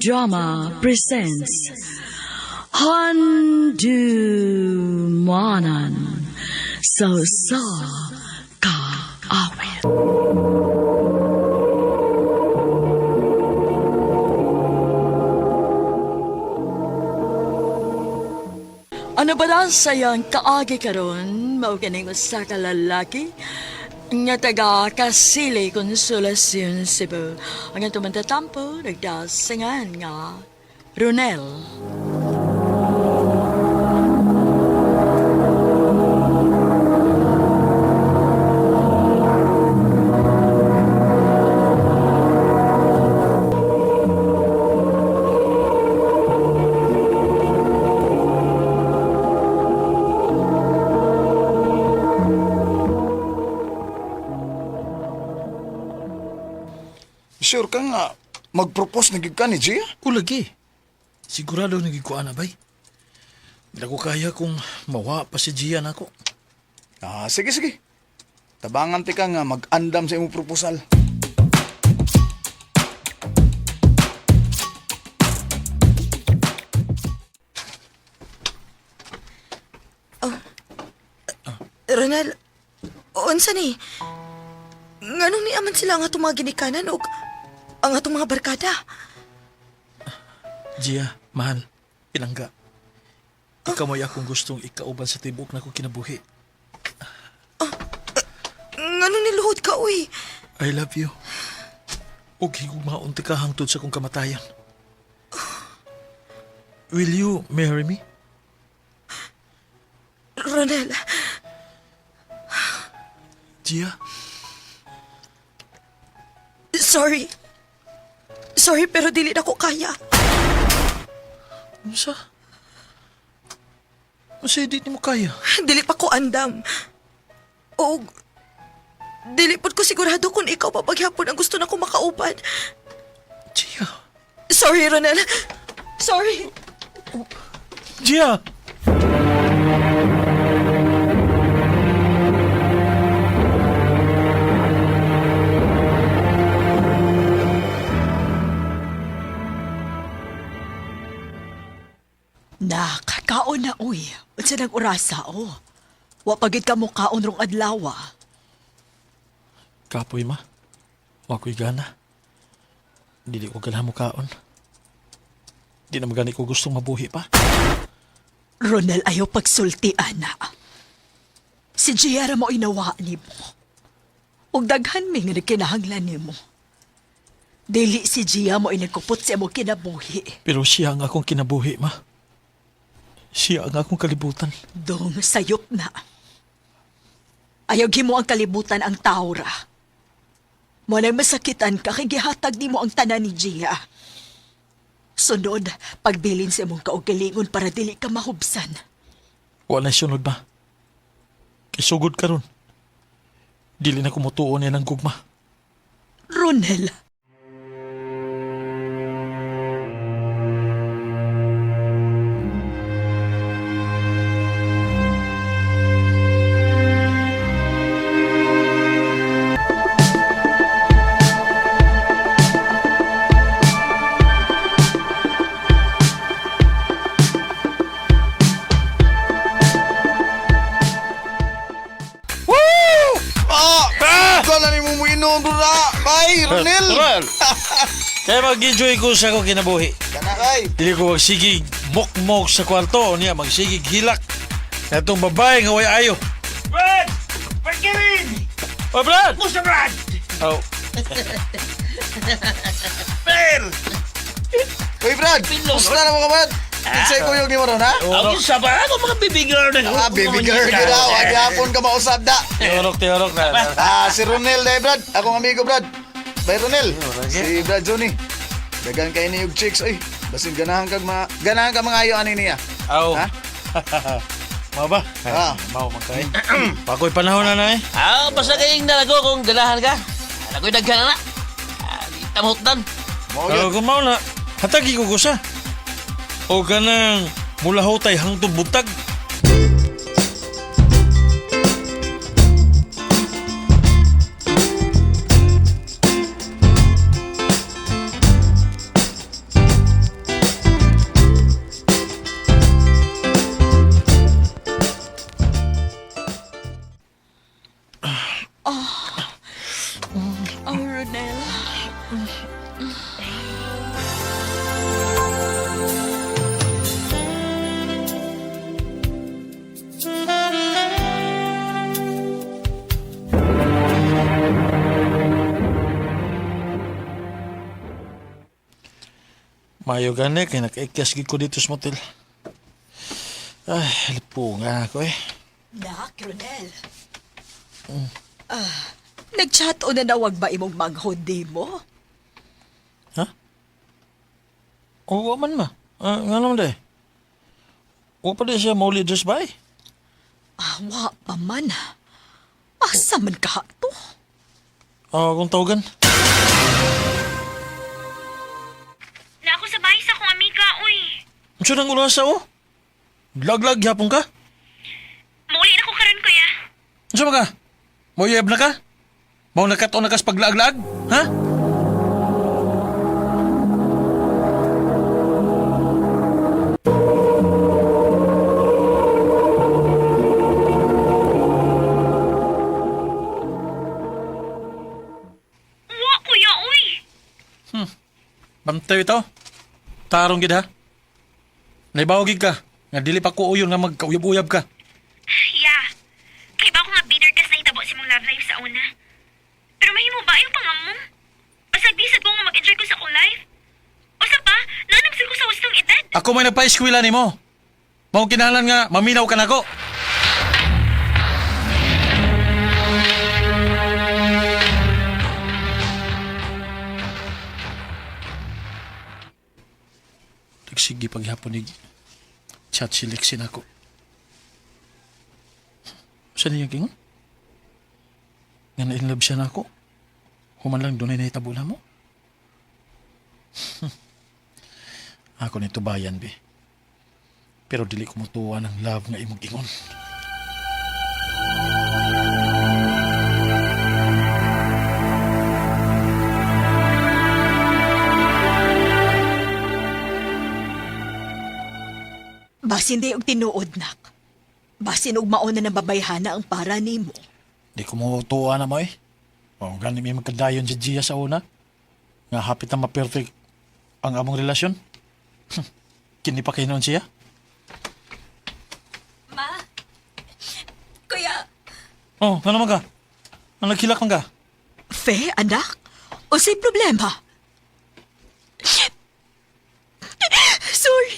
Drama presents Handumanan So Ka Awit. Ano ba na sayang kaagi karon mao kining usa ka lalaki nga taga Kasili Consolacion Cebu ang atong matatampo nagdasingan nga Ronel. Sure ka nga, mag-propose na gid ka ni Gia? O lagi. Sigurado nagikuan na bay. Hindi ko kaya kung mawa pa si Gian ako. Sige. Tabangan ti ka nga mag-andam sa imong proposal. Ronel, unsa ni? Nganong ni aman sila nga atong mga ginikanan o ang atong mga barkada? Gia, mahal, pinangga. Ikaw may akong gustong ikauban sa tibok na ko kinabuhi. Nganong niluhod ka, uy? I love you. Huwag higugmaon ti ka hangtod sa kong kamatayan. Will you marry me? Ronel, Gia? Sorry, pero dili na ko kaya. Ano sa? Masaya di mo kaya. Dili pa ko andam. O, dili pod ko sigurado kung ikaw pa paghapon ang gusto na ko makauban. Gia? Sorry, Ronel. Sorry. Gia! Nakakaon na uy. Unsa nang orasa o? Wa pagid ka mo kaon rong adlaw. Kapoy ma. Wako'y gana. Dili ko ganahan mo kaon. Di na magani ko gustong mabuhi pa. Ronel, ayaw pagsultian na. Si Giara mo inawa ni mo. Ug daghan mi nga kinahanglan ni mo. Dili si Gia mo inagkupot sa mo kinabuhi. Pero siya ang akong kinabuhi, ma. Siya ang akong kalibutan. Dong sayop na. Ayaw mo ang kalibutan ang taura. Mo nang masakitan ka kay gihatag nimo ang tanan ni Gia. Sunod, pagbilin sa imong kaugalingon para dili ka mahubsan. Wala sunod ba? Kisugod ka ron. Dili na kumutuon yan ang gugma. Ronel, Ikaw na ni mo inom doon na! Bye, Ronel! Kaya mag-enjoy ko sa akong kinabuhi. Kana kay! Dili ko magsigig mok-mok sa kwarto niya, magsigig hilak. Kaya itong babae nga way ayo. Brad! Brad Kevin! Oh, Brad! Musta, Brad? Oh, Per! Uy, Brad! Gusto na mo ka, Brad? Kinsay ko yung ni mo ron, ha? Ang isa ba? Ako mga baby girl na. Baby girl ka daw. Agyapon ka mausap da. tiyorok na. Si Ronel dahil, Brad. Akong amigo, Brad. Bye, Ronel. Si Brad Johnny. Dagan kayo ni yung chicks, oy. Basin ganahan ka mga ayo ani niya. Aw. Ha? Mga ba? Mau magkay. Pakoy panahon na eh. Basta kayong nalago kung ganahan ka. Ako'y daghan na. Tamutan. Mo Pero kung mau na, hatagi ko ko siya. O ganang mula hotay hangtong butag. Mayo gani, kaya nakaikyas gid ko dito sa motel. Ay, lipo nga ako eh. Nak, Ronel. Nag-chat o na nawag ba imong manghod di mo? Ha? Oo man ma. Nga naman day. O pa din siya mauli just by. Wa pa man. Asa man ka to? Kung tawagan. Na ako sa bahay sa akong amiga, uy. Ano nang ulasa o? Laglag yapon ka? Mauli na ko karon kuya. Ano ka? Moyeb na ka? Mau nakato na kas paglaag-laag? Ha? Wa kuya, uy. Bantay ito. Tarong gid ha. Naibawagig ka. Nga dili pa ko uyon nga magkauyab-uyab ka. Ya. Kay ba ako nga bitter kas na hitabo si mong love life sa una. Pero mahimo ba yung pangamon? Pasag bisag ko nga mag-enjoy ko sa akong life? O sa pa, nanamsig ko sa hustong edad. Ako may nagpa-eskwela nimo. Mao kinahanglan nga maminaw ka nako. Sige paghapon ni chat si Lexin ako. Saan niya king? Nga na-inlove siya na ako. Human lang doon ay nahitabo na mo. Ako nito bayan, be. Pero dili ko mutuwa ng love nga imong ingon. Basin di og tinuod, nak. Basin og mauna na babayhana ang para nimo. Di ko mutuwa na mo eh. O gani may magkadayon si Gia sa una. Nga hapit na ma-perfect ang among relasyon. Kini pa kayo noon siya? Ma? Kuya? Oh, ano naman ka? Ang naghilak man ka? Fe, anak? O say problema? Sorry.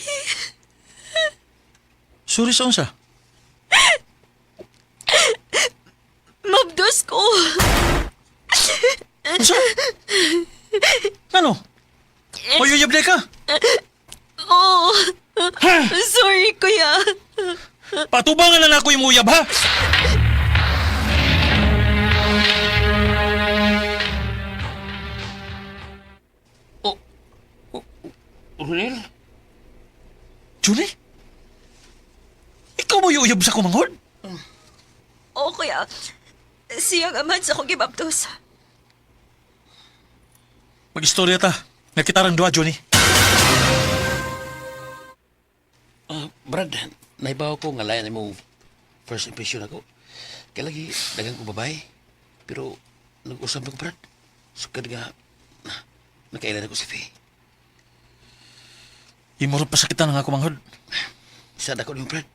Sorry sa unsa? Mabdos ko. Unsa? Ano? Mayuyab na ka? Oh. Sorry, kuya. Patubangan na ako yung uyab ha? Ronel? Julie? Ikaw mo yung uyab sa kumanghod? Oo, kuya. Siyang aman sa akong gibaptos. Mag-istorya ta. Nakitarang duwa, Johnny. Brad, naibaw ko nga layan mo first impression ako. Kaya lagi, dagang ko babae. Pero, nag-usap na ko, Brad. Sukad nga, nakailan ako si Faye. Imurot pa sakitan ng ako manghod. Sad ako niyo, Brad.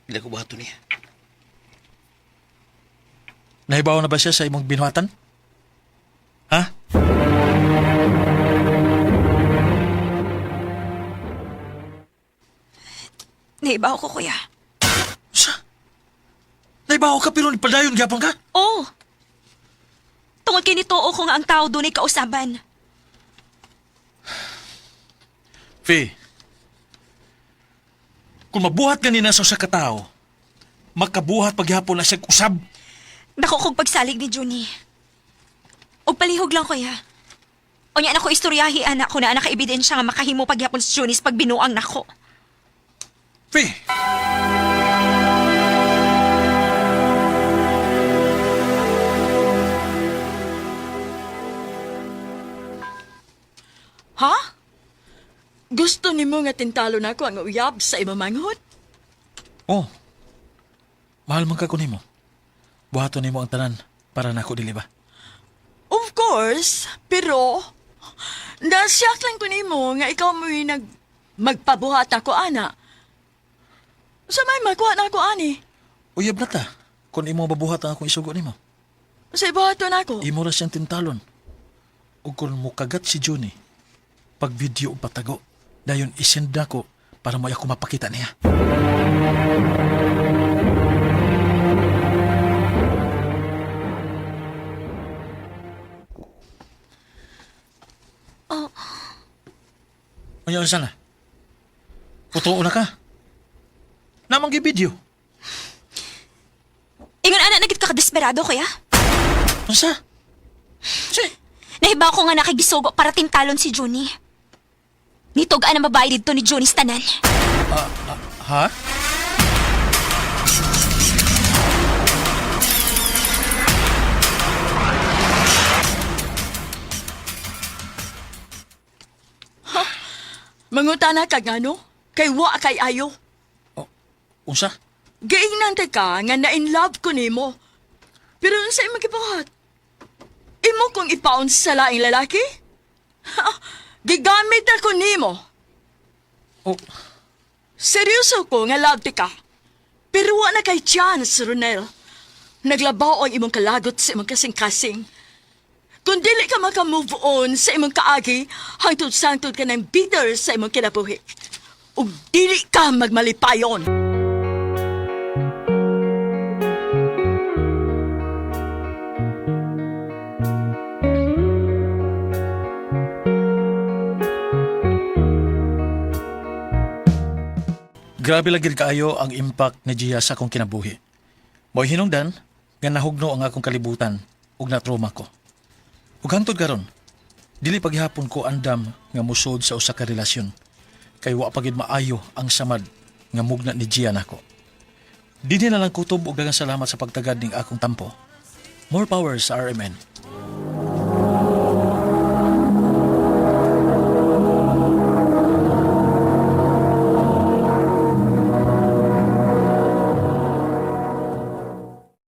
Hindi ko buhato niya. Nahibaw na ba siya sa imong binuhatan? Ha? Naibaw ko, kuya. Sa? Nahibaw ka pero nipadayon gyapon ka? Oo. Tungod kay nitoo ko nga ang tao doon ay kausaban. Faye, kung mabuhat ka ni nasa sa katao, makabuhat paghapon na siya usab. Dako kong pagsalig ni Juni. O palihog lang, kuya. O niya na ko istoryahi, anak ko na naka-ebidensya nga makahimo pagyapon sa Juni sa pagbinuang nako. Faye! Ha? Gusto ni mo nga tintalo na ako ang uyab sa imamanghot? Oh, mahal man ka ko nimo. Buhaton nimo ang tanan para nako dili ba? Of course, pero Nasyak lang ko nimo nga ikaw mo'y magpabuhat ako, ana. Sa may magkuha na ako, ani. Uyab na ta. Kung imo mabuhat ang akong isugo nimo. Sa ibuhaton ako. Imo ra siyang tintalon. Ug kung mukagat si Johnny, pag video o patago, dayon isend ko para mo ako mapakita niya. Ano sana? Putuo na ka. Namang video. Ingon ana nagit ka kadesperado kaya? Ano sa? Nahibaw ko nga nakagisugo para tintalon si Johnny. Nitugaan ang babae dito ni Johnny Stanan. Ha? Mangutana ka nga, no? Kay wa kay ayo. Unsa? Giingnan ka nga na-in love ko nimo. Pero unsa imong gibuhat? Imo kong ipaon sa laing lalaki? Ha, gigamit ako nimo. Oh, Seryoso ko nga love ka. Pero wa na kay chance, Ronel. Naglabaw ang imong kalagot sa imong kasing-kasing. Kung dili ka maka-move on sa imong kaagi, hangtod-sangtod ka ng bitter sa imong kinabuhi. Ug dili ka magmalipayon. grabe lagi kaayo ang impact ni Gia sa akong kinabuhi. Mo'y hinungdan, nga nahugno ang akong kalibutan ug na-trauma ko. Ug hangtod karon, dili paghihapon ko andam nga musod sa usa ka relasyon. Kay wa pagid maayo ang samad nga mugna ni Gia nako. Dinhi na lang kutob og daghang salamat sa pagtagad ning akong tampo. More power sa RMN.